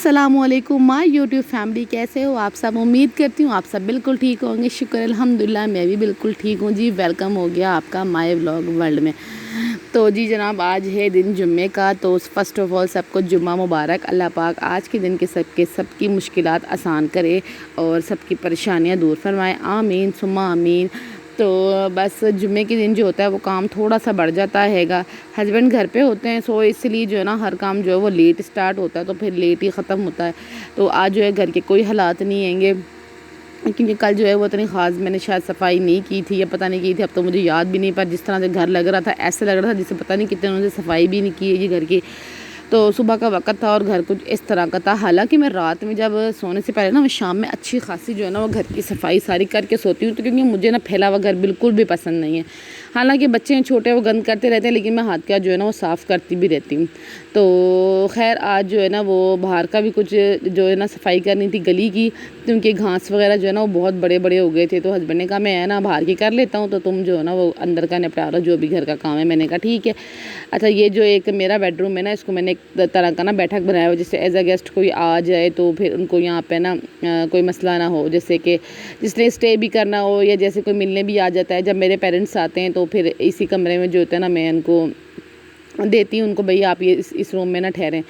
अस्सलामुअलैकुम my YouTube family, कैसे हो आप सब। उम्मीद करती हूँ आप सब बिल्कुल ठीक होंगे। शुक्र अल्हम्दुलिल्लाह, मैं भी बिल्कुल ठीक हूँ जी। वेलकम हो गया आपका माय व्लॉग वर्ल्ड में। तो जी जनाब, आज है दिन जुम्मे का। तो फ़र्स्ट ऑफ़ ऑल सबको जुम्मा मुबारक। अल्लाह पाक आज के दिन के सबकी मुश्किलात आसान करे और सबकी परेशानियाँ दूर फरमाए। आमीन सुम्मा आमीन। तो बस जुम्मे के दिन जो होता है वो काम थोड़ा सा बढ़ जाता हैगा। हस्बैंड घर पे होते हैं, सो इसलिए जो है ना हर काम जो है वो लेट स्टार्ट होता है, तो फिर लेट ही ख़त्म होता है। तो आज जो है घर के कोई हालात नहीं हैंगे, क्योंकि कल जो है वो इतनी ख़ास मैंने शायद सफाई नहीं की थी या पता नहीं की थी। अब तो मुझे याद भी नहीं, पर जिस तरह से घर लग रहा था ऐसे लग रहा था जिससे पता नहीं कितने उन्होंने सफाई भी नहीं की है जी घर की। तो सुबह का वक़्त था और घर कुछ इस तरह का था। हालांकि मैं रात में जब सोने से पहले ना मैं शाम में अच्छी खासी जो है ना वो घर की सफाई सारी करके सोती हूँ, तो क्योंकि मुझे ना फैला हुआ घर बिल्कुल भी पसंद नहीं है। हालांकि बच्चे हैं छोटे, वो गंद करते रहते हैं, लेकिन मैं हाथ का जो है ना वो साफ़ करती भी रहती हूँ। तो खैर आज जो है ना वो बाहर का भी कुछ जो है ना सफाई करनी थी गली की, क्योंकि घास वगैरह जो है ना वो बहुत बड़े बड़े हो गए थे। तो हस्बैंड ने कहा मैं है ना बाहर की कर लेता हूँ, तो तुम जो है ना वो अंदर का निपटा लो जो भी घर का काम है। मैंने कहा ठीक है। अच्छा, ये जो एक मेरा बेडरूम है ना, इसको मैंने एक तरह का ना बैठक बनाया हुआ, जैसे एज अ गेस्ट कोई आ जाए तो फिर उनको यहाँ पे ना कोई मसला ना हो, जैसे कि जिसने स्टे भी करना हो या जैसे कोई मिलने भी आ जाता है। जब मेरे पेरेंट्स आते हैं तो फिर इसी कमरे में जो होता है ना मैं उनको देती हूँ, उनको भाई आप ये इस रूम में ना ठहरें।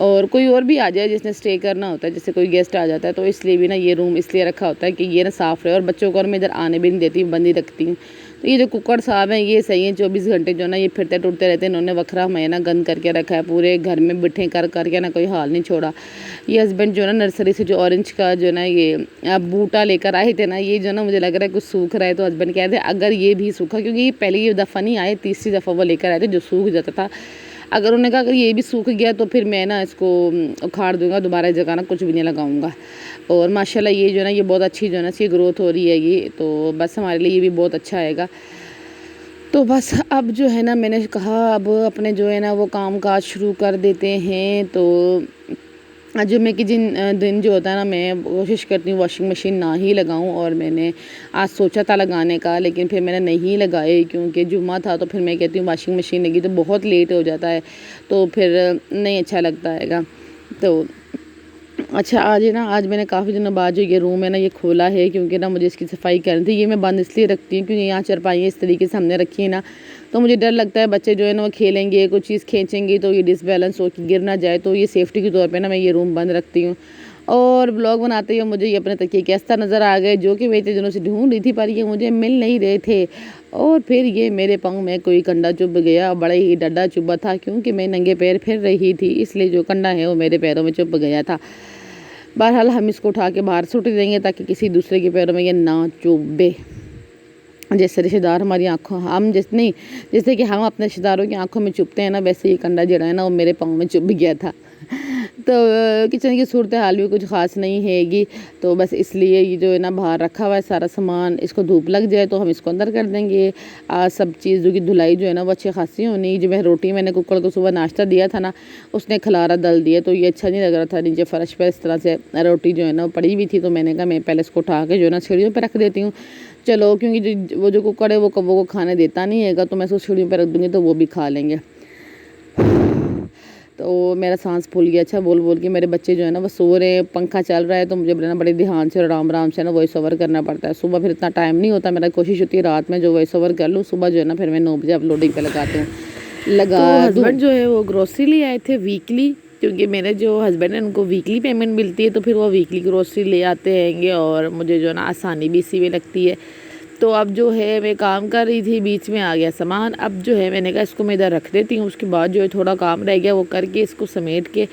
और कोई और भी आ जाए जिसने स्टे करना होता है, जैसे कोई गेस्ट आ जाता है, तो इसलिए भी ना ये रूम इसलिए रखा होता है कि ये ना साफ़ रहे। और बच्चों को और मैं इधर आने भी नहीं देती, बंद ही रखती हूँ। तो ये जो कुकर साहब हैं ये सही है, 24 घंटे जो ना ये फिरते टूटते रहते हैं। इन्होंने वखरा महीना गंद करके रखा है, पूरे घर में बिठे कर करके ना कोई हाल नहीं छोड़ा। ये हस्बैंड जो ना नर्सरी से जो ऑरेंज का जो ना ये बूटा लेकर आए थे ना, ये जो ना मुझे लग रहा है कुछ सूख रहा है। तो हस्बैंड कहते हैं अगर ये भी सूखा, क्योंकि ये पहले ये दफ़ा नहीं आए, तीसरी दफ़ा वो लेकर आए थे जो सूख जाता था। अगर उन्होंने कहा अगर ये भी सूख गया तो फिर मैं ना इसको उखाड़ दूंगा, दोबारा जगह ना कुछ भी नहीं लगाऊंगा। और माशाल्लाह ये जो ना ये बहुत अच्छी जो ना इसकी ग्रोथ हो रही है ये, तो बस हमारे लिए ये भी बहुत अच्छा आएगा। तो बस अब जो है ना मैंने कहा अब अपने जो है ना वो काम काज शुरू कर देते हैं। तो जुम्मे के दिन जो होता है ना मैं कोशिश करती हूँ वॉशिंग मशीन ना ही लगाऊं। और मैंने आज सोचा था लगाने का, लेकिन फिर मैंने नहीं लगाए क्योंकि जुम्मा था। तो फिर मैं कहती हूँ वॉशिंग मशीन लगी तो बहुत लेट हो जाता है, तो फिर नहीं अच्छा लगता हैगा। तो अच्छा, आज मैंने काफ़ी दिनों बाद जो ये रूम है ना ये खोला है, क्योंकि ना मुझे इसकी सफाई करनी थी। ये मैं बंद इसलिए रखती हूँ क्योंकि यहाँ चारपाई इस तरीके से हमने रखी है ना, तो मुझे डर लगता है बच्चे जो है ना वो खेलेंगे, कुछ चीज़ खींचेंगे तो ये डिसबैलेंस हो के गिर ना जाए। तो ये सेफ्टी के तौर पे ना मैं ये रूम बंद रखती हूँ। और ब्लॉग बनाते हुए मुझे ये अपने तकिए के अस्तर नज़र आ गए, जो कि मैं इतने दिनों से ढूंढ रही थी, पर ये मुझे मिल नहीं रहे थे। और फिर ये मेरे पाँव में कोई कंडा चुभ गया, बड़ा ही डड्डा चुभा था, क्योंकि मैं नंगे पैर फिर रही थी, इसलिए जो कंडा है वो मेरे पैरों में चुभ गया था। बहरहाल हम इसको उठा के बाहर सुट देंगे ताकि किसी दूसरे के पैरों में ये ना चुभे। जैसे रिश्तेदार हमारी आंखों हम जैसे नहीं जैसे कि हम अपने रिश्तेदारों की आंखों में चुभते हैं ना, वैसे ये कंडा जड़ा है ना वो मेरे पाँव में चुभ गया था। तो किचन की सूरत हाल भी कुछ ख़ास नहीं हैगी, तो बस इसलिए ये जो है ना बाहर रखा हुआ है सारा सामान। इसको धूप लग जाए तो हम इसको अंदर कर देंगे। सब चीज़ों की धुलाई जो है ना वो अच्छी खासी होनी। जो मैं रोटी मैंने कुकर को सुबह नाश्ता दिया था ना, उसने खलारा दल दिया, तो ये अच्छा नहीं लग रहा था। नीचे फर्श पर इस तरह से रोटी जो है ना वो पड़ी हुई थी, तो मैंने कहा मैं पहले इसको उठा के जो है ना सीढ़ियों पर रख देती हूँ। चलो, क्योंकि जो कुकर है वो कब्बों को खाने देता नहीं हैगा, तो मैं इसको सीढ़ियों पर रख दूँगी तो वो भी खा लेंगे। तो मेरा सांस फूल गया अच्छा बोल बोल के। मेरे बच्चे जो है ना वो सो रहे हैं, पंखा चल रहा है, तो मुझे ना बड़े ध्यान से और आराम से ना वॉइस ओवर करना पड़ता है। सुबह फिर इतना टाइम नहीं होता, मेरा कोशिश होती है रात में जो वॉइस ओवर कर लूँ, सुबह जो है ना फिर मैं 9 बजे अपलोडिंग पे लगाती हूँ तो हस्बैंड जो है वो ग्रोसरी ले आए थे वीकली, क्योंकि मेरे जो हस्बैंड है उनको वीकली पेमेंट मिलती है, तो फिर वो वीकली ग्रोसरी ले आते हैंगे और मुझे जो है ना आसानी भी इसी में लगती है। तो अब जो है मैं काम कर रही थी, बीच में आ गया सामान। अब जो है मैंने कहा इसको मैं इधर रख देती हूँ, उसके बाद जो है थोड़ा काम रह गया वो करके इसको समेट के,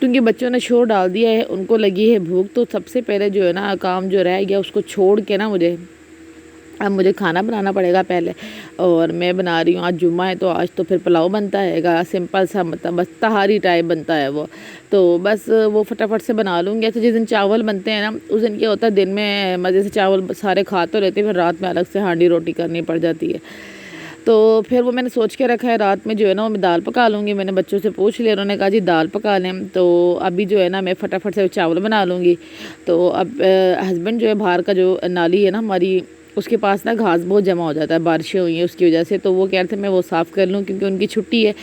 क्योंकि बच्चों ने शोर डाल दिया है, उनको लगी है भूख। तो सबसे पहले जो है ना काम जो रह गया उसको छोड़ के ना मुझे खाना बनाना पड़ेगा पहले। और मैं बना रही हूँ, आज जुम्मा है तो आज तो फिर पुलाव बनता हैगा, सिंपल सा, मतलब बस तहारी टाइप बनता है वो। तो बस वो फटाफट से बना लूँगी। तो जिस दिन चावल बनते हैं ना उस दिन क्या होता है, दिन में मज़े से चावल सारे खा तो रहते हैं, फिर रात में अलग से हांडी रोटी करनी पड़ जाती है। तो फिर वो मैंने सोच के रखा है रात में जो है ना वो मैं दाल पका लूँगी। मैंने बच्चों से पूछ लिया, उन्होंने कहा जी दाल पका लें, तो अभी जो है ना मैं फटाफट से चावल बना लूँगी। तो अब हस्बैंड जो है बाहर का जो नाली है ना हमारी, उसके पास ना घास बहुत जमा हो जाता है, बारिशें हुई हैं उसकी वजह से, तो वो कह रहे थे मैं वो साफ़ कर लूँ क्योंकि उनकी छुट्टी है।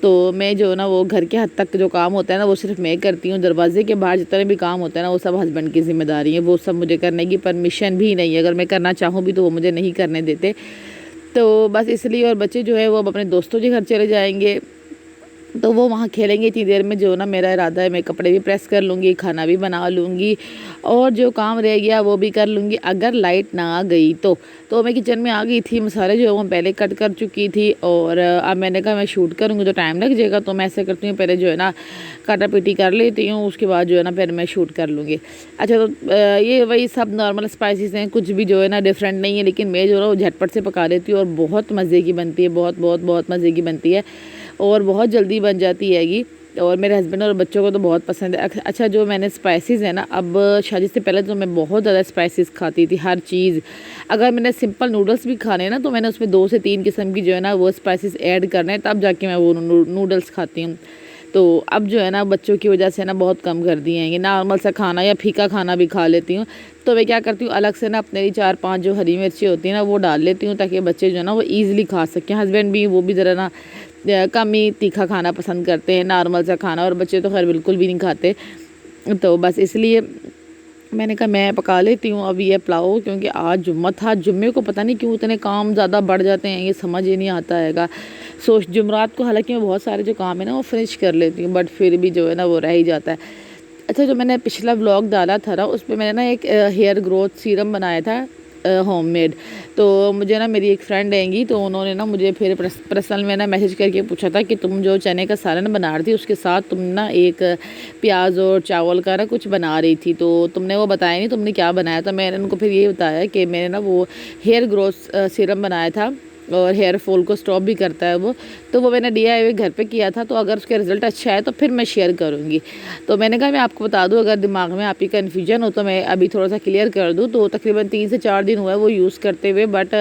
तो मैं जो ना वो घर के हद तक जो काम होता है ना वो सिर्फ मैं करती हूँ। दरवाजे के बाहर जितने भी काम होता है ना वो सब हस्बैंड की ज़िम्मेदारी है, वो सब मुझे करने की परमिशन भी नहीं है। अगर मैं करना चाहूँ भी तो वो मुझे नहीं करने देते। तो बस इसलिए, और बच्चे जो है वो अब अपने दोस्तों के घर चले जाएंगे तो वो वहाँ खेलेंगे। इतनी देर में जो ना मेरा इरादा है मैं कपड़े भी प्रेस कर लूँगी, खाना भी बना लूँगी और जो काम रह गया वो भी कर लूँगी। अगर लाइट ना आ गई तो मैं किचन में आ गई थी, मसाले जो है वो पहले कट कर चुकी थी और अब मैंने कहा मैं शूट करूँगी तो टाइम लग जाएगा, तो मैं ऐसे करती हूँ पहले जो है ना काटा पीटी कर लेती हूँ, उसके बाद जो है ना फिर मैं शूट कर लूँगी। अच्छा, तो ये वही सब नॉर्मल स्पाइसेस हैं, कुछ भी जो है ना डिफरेंट नहीं है, लेकिन मैं जो है वो झटपट से पका लेती हूँ और बहुत मज़े की बनती है, बहुत बहुत बहुत मज़े की बनती है और बहुत जल्दी बन जाती हैगी और मेरे हस्बैंड और बच्चों को तो बहुत पसंद है। अच्छा, जो मैंने स्पाइसेस है ना, अब शादी से पहले तो मैं बहुत ज़्यादा स्पाइसेस खाती थी, हर चीज़। अगर मैंने सिंपल नूडल्स भी खाने ना तो मैंने उसमें 2 से 3 किस्म की जो है ना वो स्पाइसेस ऐड करने, तब जाके मैं वो नूडल्स खाती हूँ। तो अब जो है ना बच्चों की वजह से ना बहुत कम कर दिए हैं, ये नॉर्मल सा खाना या फीका खाना भी खा लेती हूँ। तो मैं क्या करती हूँ, अलग से ना अपने लिए 4-5 जो हरी मिर्ची होती है ना वो डाल लेती हूँ ताकि बच्चे जो है ना वो ईज़िली खा सकें। हस्बैंड भी, वो भी ज़रा ना कम ही तीखा खाना पसंद करते हैं, नॉर्मल सा खाना, और बच्चे तो खैर बिल्कुल भी नहीं खाते। तो बस इसलिए मैंने कहा मैं पका लेती हूँ अब ये पुलाव, क्योंकि आज जुम्मा था। जुम्मे को पता नहीं क्यों इतने काम ज़्यादा बढ़ जाते हैं, ये समझ ही नहीं आता हैगा। जुमरात को हालांकि मैं बहुत सारे जो काम है ना वो फिनिश कर लेती हूँ, बट फिर भी जो है ना वो रह ही जाता है। अच्छा, जो मैंने पिछला व्लॉग डाला था ना उस पर मैंने ना एक हेयर ग्रोथ सीरम बनाया था होममेड। तो मुझे ना मेरी एक फ्रेंड आएंगी तो उन्होंने ना मुझे फिर पर्सनल में ना मैसेज करके पूछा था कि तुम जो चने का सालन बना रही थी उसके साथ तुम ना एक प्याज और चावल का ना कुछ बना रही थी, तो तुमने वो बताया नहीं तुमने क्या बनाया। तो मैंने उनको फिर ये बताया कि मैंने ना वो हेयर ग्रोथ सीरम बनाया था और हेयर फॉल को स्टॉप भी करता है वो, तो वो मैंने DIY घर पे किया था। तो अगर उसका रिज़ल्ट अच्छा है तो फिर मैं शेयर करूँगी। तो मैंने कहा मैं आपको बता दूँ, अगर दिमाग में आपकी कन्फ्यूजन हो तो मैं अभी थोड़ा सा क्लियर कर दूँ। तो तकरीबन 3 से 4 दिन हुआ है वो यूज़ करते हुए, बट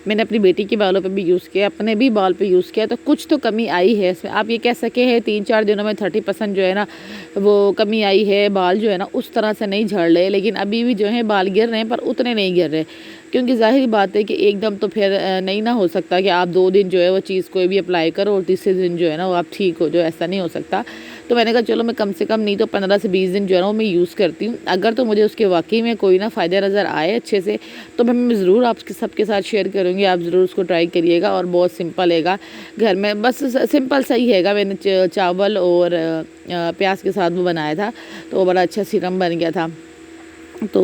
मैंने अपनी बेटी के बालों पर भी यूज़ किया, अपने भी बाल पर यूज़ किया, तो कुछ तो कमी आई है इसमें। आप ये कह सके हैं 3-4 दिनों में 30% जो है ना वो कमी आई है। बाल जो है ना उस तरह से नहीं झड़ रहे, लेकिन अभी भी जो है बाल गिर रहे हैं पर उतने नहीं गिर रहे, क्योंकि ज़ाहिर बात है कि एकदम तो फिर नहीं ना हो सकता कि आप 2 दिन जो है वो चीज़ कोई भी अप्लाई करो और तीसरे दिन जो है ना वो आप ठीक हो, जो ऐसा नहीं हो सकता। तो मैंने कहा चलो मैं कम से कम नहीं तो 15 से 20 दिन जो है ना वो मैं यूज़ करती हूँ। अगर तो मुझे उसके वाकई में कोई ना फ़ायदा नज़र आए अच्छे से तो मैं ज़रूर आपके सबके साथ शेयर करूँगी, आप ज़रूर उसको ट्राई करिएगा। और बहुत सिंपल हैगा, घर में बस सिंपल सा ही हैगा। मैंने चावल और प्याज के साथ वो बनाया था तो वो बड़ा अच्छा सीरम बन गया था। तो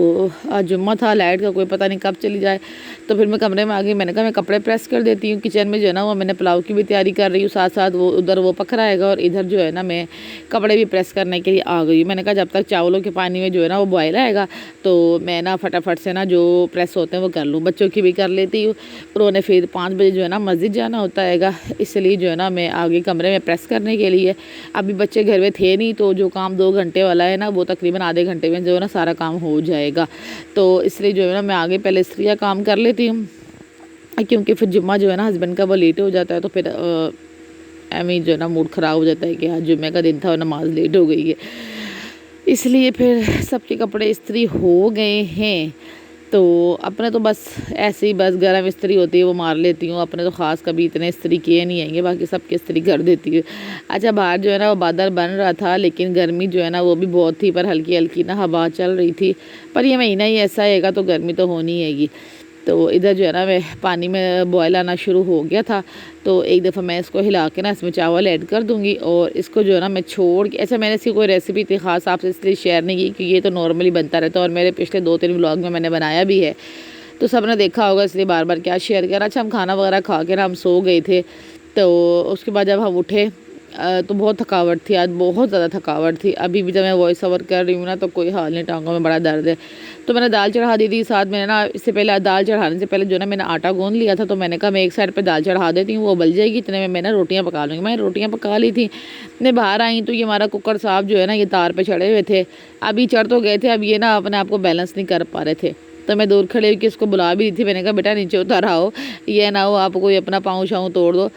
आज जुम्मा था, लाइट का कोई पता नहीं कब चली जाए, तो फिर मैं कमरे में आ गई। मैंने कहा मैं कपड़े प्रेस कर देती हूँ। किचन में जो है ना वो मैंने पुलाव की भी तैयारी कर रही हूँ, साथ साथ वो उधर वो पक रहा हैगा और इधर जो है ना मैं कपड़े भी प्रेस करने के लिए आ गई। मैंने कहा जब तक चावलों के पानी में जो है ना वो बॉयल आएगा तो मैं ना फटाफट से ना जो प्रेस होते हैं वो कर लूँ, बच्चों की भी कर लेती हूँ। उन्होंने फिर 5 बजे जो है ना मस्जिद जाना होता हैगा, इसलिए जो है ना मैं आ गई कमरे में प्रेस करने के लिए। अभी बच्चे घर में थे नहीं, तो जो काम 2 घंटे वाला है ना वो तकरीबन आधे घंटे में जो है ना सारा काम हो जाएगा। तो इसलिए जो है ना मैं आगे पहले इस्त्री का काम कर लेती हूँ, क्योंकि फिर जुम्मा जो है ना हस्बैंड का वो लेट हो जाता है, तो फिर एमी जो है ना मूड ख़राब हो जाता है कि हाँ जुम्मे का दिन था और नमाज लेट हो गई है। इसलिए फिर सबके कपड़े इस्त्री हो गए हैं। तो अपने तो बस ऐसे ही बस गर्म इस्त्री होती है वो मार लेती हूँ, अपने तो ख़ास कभी इतने इस्त्री किए नहीं आएंगे, बाकी सबके इस्त्री कर देती हूँ। अच्छा, बाहर जो है ना वो बादल बन रहा था, लेकिन गर्मी जो है ना वो भी बहुत थी, पर हल्की हल्की ना हवा चल रही थी। पर ये महीना ही ऐसा हैगा तो गर्मी तो होनी हैगी। तो इधर जो है ना मैं पानी में बॉयल आना शुरू हो गया था, तो एक दफ़ा मैं इसको हिला के ना इसमें चावल ऐड कर दूंगी और इसको जो है ना मैं छोड़ के, ऐसा मैंने इसकी कोई रेसिपी इतनी ख़ास आपसे इसलिए शेयर नहीं की क्योंकि ये तो नॉर्मली बनता रहता है और मेरे पिछले 2-3 व्लॉग में मैंने बनाया भी है, तो सब ने देखा होगा, इसलिए बार बार क्या शेयर करा। अच्छा, हम खाना वगैरह खा के ना हम सो गए थे, तो उसके बाद जब हम उठे तो बहुत थकावट थी, आज बहुत ज़्यादा थकावट थी। अभी भी जब मैं वॉइस ओवर कर रही हूँ ना तो कोई हाल नहीं, टांगों में बड़ा दर्द है। तो मैंने दाल चढ़ा दी थी, साथ मैंने ना इससे पहले दाल चढ़ाने से पहले जो ना मैंने आटा गूंद लिया था, तो मैंने कहा मैं एक साइड पे दाल चढ़ा देती हूँ, वो उबल जाएगी, इतने में मैं ना रोटियाँ पका लूँगी। मैंने रोटियाँ पका ली थी, मैं बाहर आई तो ये हमारा कुकर साहब जो है ना ये तार पर चढ़े हुए थे। अभी चढ़ तो गए थे, अब ये ना अपने आप को बैलेंस नहीं कर पा रहे थे, तो मैं दूर खड़े होकर इसको बुला भी रही थी। मैंने कहा बेटा नीचे उतर आओ, ये ना हो आप कोई अपना पाँव शाँव तोड़ दो।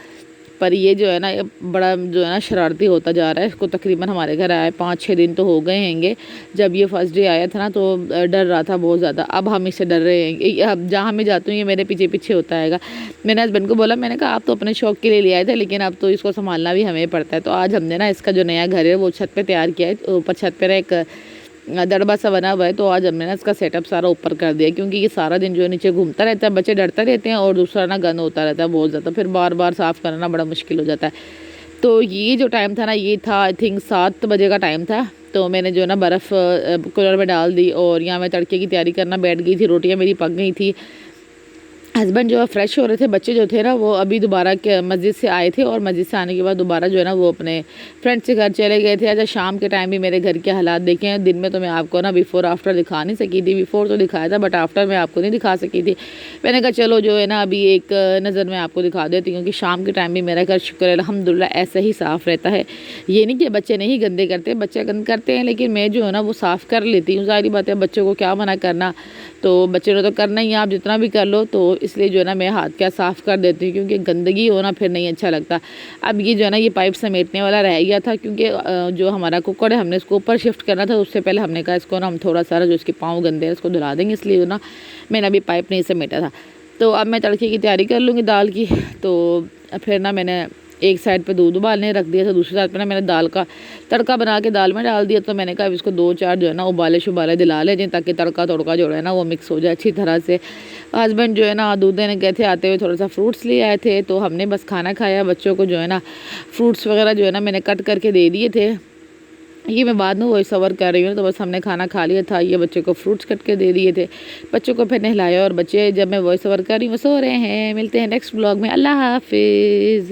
पर ये जो है ना ये बड़ा जो है ना शरारती होता जा रहा है। इसको तकरीबन हमारे घर आए 5-6 दिन तो हो गए हैंगे। जब ये फर्स्ट डे आया था ना तो डर रहा था बहुत ज़्यादा। अब हम इससे डर रहे हैं। अब जहाँ मैं जाती हूँ ये मेरे पीछे पीछे होता है। मैंने हस्बैंड को बोला, मैंने कहा आप तो अपने शौक के लिए ले आए थे, लेकिन अब तो इसको संभालना भी हमें पड़ता है। तो आज हमने ना इसका जो नया घर है वो छत पर तैयार किया है। ऊपर छत पर एक दड़बा सा बना हुआ है, तो आज हमने ना इसका सेटअप सारा ऊपर कर दिया, क्योंकि ये सारा दिन जो है नीचे घूमता रहता है, बच्चे डरते रहते हैं और दूसरा ना गंद होता रहता है बहुत ज़्यादा, फिर बार बार साफ़ करना बड़ा मुश्किल हो जाता है। तो ये जो टाइम था ना ये था आई थिंक 7 बजे का टाइम था। तो मैंने जो है ना बर्फ़ कूलर में डाल दी और यहाँ मैं तड़के की तैयारी करना बैठ गई थी। रोटियाँ मेरी पक गई थी। हस्बैंड जो है फ्रेश हो रहे थे। बच्चे जो थे ना वो अभी दोबारा के मस्जिद से आए थे और मस्जिद से आने के बाद दोबारा जो है ना वो अपने फ्रेंड्स के घर चले गए थे। अच्छा, शाम के टाइम भी मेरे घर के हालात देखे हैं। दिन में तो मैं आपको ना बिफ़ोर आफ्टर दिखा नहीं सकी थी। बिफ़ोर तो दिखाया था बट आफ्टर मैं आपको नहीं दिखा सकी थी। मैंने कहा चलो जो है ना अभी एक नज़र में आपको दिखा देती हूँ, क्योंकि शाम के टाइम भी मेरा घर शुक्र है अल्हम्दुलिल्लाह ऐसे ही साफ़ रहता है। ये नहीं कि बच्चे नहीं गंदे करते, बच्चे गंद करते हैं, लेकिन मैं जो है ना वो साफ़ कर लेती हूँ। ज़ाहिर बात है बच्चों को क्या मना करना, तो बच्चे ने तो करना ही है, आप जितना भी कर लो। तो इसलिए जो है ना मैं हाथ क्या साफ़ कर देती हूँ, क्योंकि गंदगी होना फिर नहीं अच्छा लगता। अब ये जो है ना ये पाइप समेटने वाला रह गया था, क्योंकि जो हमारा कुकर है हमने इसको ऊपर शिफ्ट करना था। उससे पहले हमने कहा इसको ना हम थोड़ा सारा जो इसके पाँव गंदे हैं इसको धुला देंगे, इसलिए ना मैंने अभी पाइप नहीं समेटा था। तो अब मैं तड़के की तैयारी कर लूँगी दाल की। तो फिर ना मैंने एक साइड पे दूध उबालने रख दिया था, दूसरी साइड पे ना मैंने दाल का तड़का बना के दाल में डाल दिया। तो मैंने कहा इसको 2-4 जो है ना उबाले शुबाले दिला लें, ताकि तड़का तड़का जो है ना वो मिक्स हो जाए अच्छी तरह से। हस्बैंड जो है ना दूध देने गए थे, आते हुए थोड़ा सा फ्रूट्स ले आए थे। तो हमने बस खाना खाया। बच्चों को जो है ना फ्रूट्स वगैरह जो है ना मैंने कट करके दे दिए थे। ये मैं बाद में वॉइस ओवर कर रही हूँ। तो बस हमने खाना खा लिया था, ये बच्चे को फ्रूट्स कट के दे दिए थे। बच्चों को फिर नहलाया और बच्चे जब मैं वॉइस ओवर कर रही हूँ सो रहे हैं। मिलते हैं नेक्स्ट ब्लॉग में। अल्लाह हाफिज़।